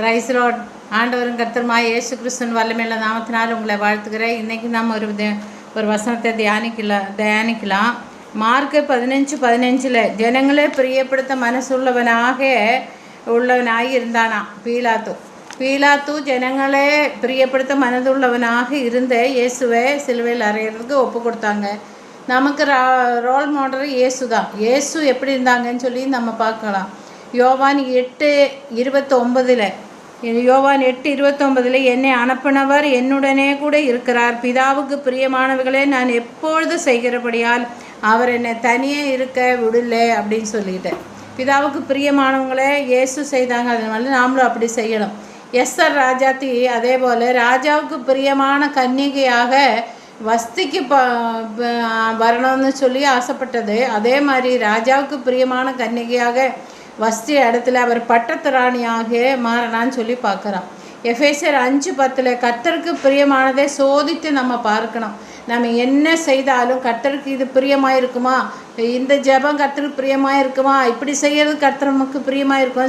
Price Lord. ஆண்டவரும் கர்த்தருமாய் இயேசு கிறிஸ்துவின் வல்லமையுள்ள நாமத்தினால் உங்களை வாழ்த்துக்கிறேன். இன்றைக்கி நாம் ஒரு வசனத்தை தியானிக்கலாம். மார்க்கு 15:15 ஜனங்களே பிரியப்படுத்த உள்ளவனாகி இருந்தானா பீலாத்து ஜனங்களே பிரியப்படுத்த மனதுள்ளவனாக இருந்த இயேசுவை சிலுவையில் அறையிறதுக்கு ஒப்பு கொடுத்தாங்க. நமக்கு ரோல் மாடல் இயேசு தான். இயேசு எப்படி இருந்தாங்கன்னு சொல்லி நம்ம பார்க்கலாம். யோவான் 8:29 என்னை அனுப்பினவர் என்னுடனே கூட இருக்கிறார். பிதாவுக்கு பிரியமானவர்களே நான் எப்பொழுது செய்கிறபடியால் அவர் என்னை தனியே இருக்க விடலை அப்படின்னு சொல்லிட்டேன். பிதாவுக்கு பிரியமானவங்களே இயேசு செய்தாங்க. அதனால நாமளும் அப்படி செய்யணும். எஸ்தர் ராஜாத்தி அதே போல் ராஜாவுக்கு பிரியமான கன்னிகையாக வஸ்திக்கு வரணும்னு சொல்லி ஆசைப்பட்டது. அதே மாதிரி ராஜாவுக்கு பிரியமான கன்னிகையாக வஸ்தி இடத்துல அவர் பட்டத்து ராணியாக மாறினான்னு சொல்லி பார்க்குறான். எஃபேசியர் 5:10 கர்த்தருக்கு பிரியமானதை சோதித்து நம்ம பார்க்கணும். நம்ம என்ன செய்தாலும் கர்த்தருக்கு இது பிரியமாக இருக்குமா, இந்த ஜெபம் கர்த்தருக்கு பிரியமாக இருக்குமா, இப்படி செய்கிறது கர்த்தர் நமக்கு பிரியமாக இருக்குமா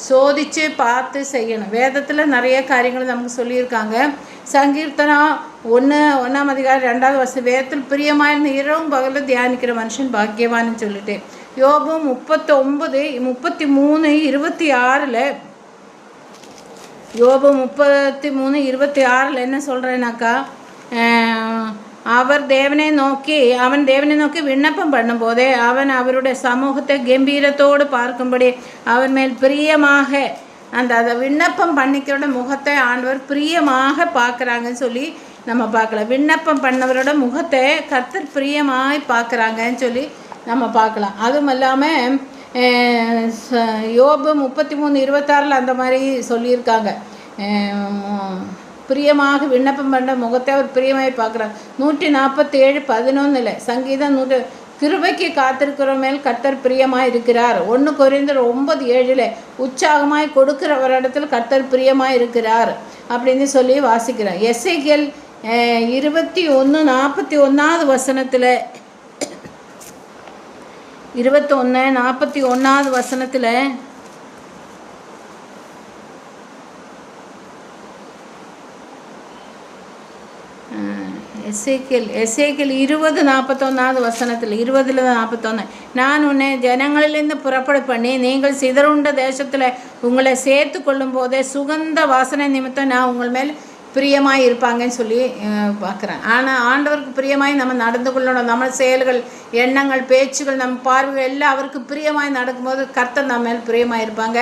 சோதித்து பார்த்து செய்யணும். வேதத்தில் நிறைய காரியங்கள் நமக்கு சொல்லியிருக்காங்க. சங்கீர்த்தனம் 1:1 2 வேதத்தில் பிரியமாக இருந்த இரவும் பகலில் தியானிக்கிற மனுஷன் பாக்கியவான்னு சொல்லிட்டு யோபு 33:26 யோபு 33:26 என்ன சொல்கிறேன்னாக்கா, அவன் தேவனை நோக்கி விண்ணப்பம் பண்ணும்போதே அவன் அவருடைய சமூகத்தை கம்பீரத்தோடு பார்க்கும்படி அவன் மேல் பிரியமாக அதை விண்ணப்பம் பண்ணிக்கிறோட முகத்தை ஆண்டவர் பிரியமாக பார்க்குறாங்கன்னு சொல்லி நம்ம பார்க்கலாம். விண்ணப்பம் பண்ணவரோட முகத்தை கர்த்தர் பிரியமாக பார்க்குறாங்கன்னு சொல்லி நம்ம பார்க்கலாம். அதுவும் இல்லாமல் யோபு 33:26 அந்த மாதிரி சொல்லியிருக்காங்க. பிரியமாக விண்ணப்பம் பண்ண முகத்தை அவர் பிரியமாக பார்க்குறாங்க. 147:11 சங்கீதம் கிருபைக்கு காத்திருக்கிற மேல் கர்த்தர் பிரியமாக இருக்கிறார். 1 கொரிந்தியர் 9:7 உற்சாகமாய் கொடுக்கிறவரிடத்தில் கர்த்தர் பிரியமாக இருக்கிறார் அப்படின்னு சொல்லி வாசிக்கிறார். எசேக்கியேல் 21:41 21:41 எசேக்கியேல் 20:41 நான் உன்னை ஜனங்களிலிருந்து புறப்பட பண்ணி நீங்கள் சிதறுண்ட தேசத்தில் உங்களை சேர்த்து கொள்ளும் போதே சுகந்த வாசனை நிமித்தம் நான் உங்கள் மேல் பிரியமாய் இருப்பாங்கன்னு சொல்லி பார்க்குறேன். ஆனால் ஆண்டவருக்கு பிரியமாய் நம்ம நடந்து கொள்ளணும். நம்ம செயல்கள், எண்ணங்கள், பேச்சுகள், நம்ம பார்வைகள் எல்லாம் அவருக்கு பிரியமாய் நடக்கும்போது கர்த்தர் நம்ம மேல் பிரியமாக இருப்பாங்க.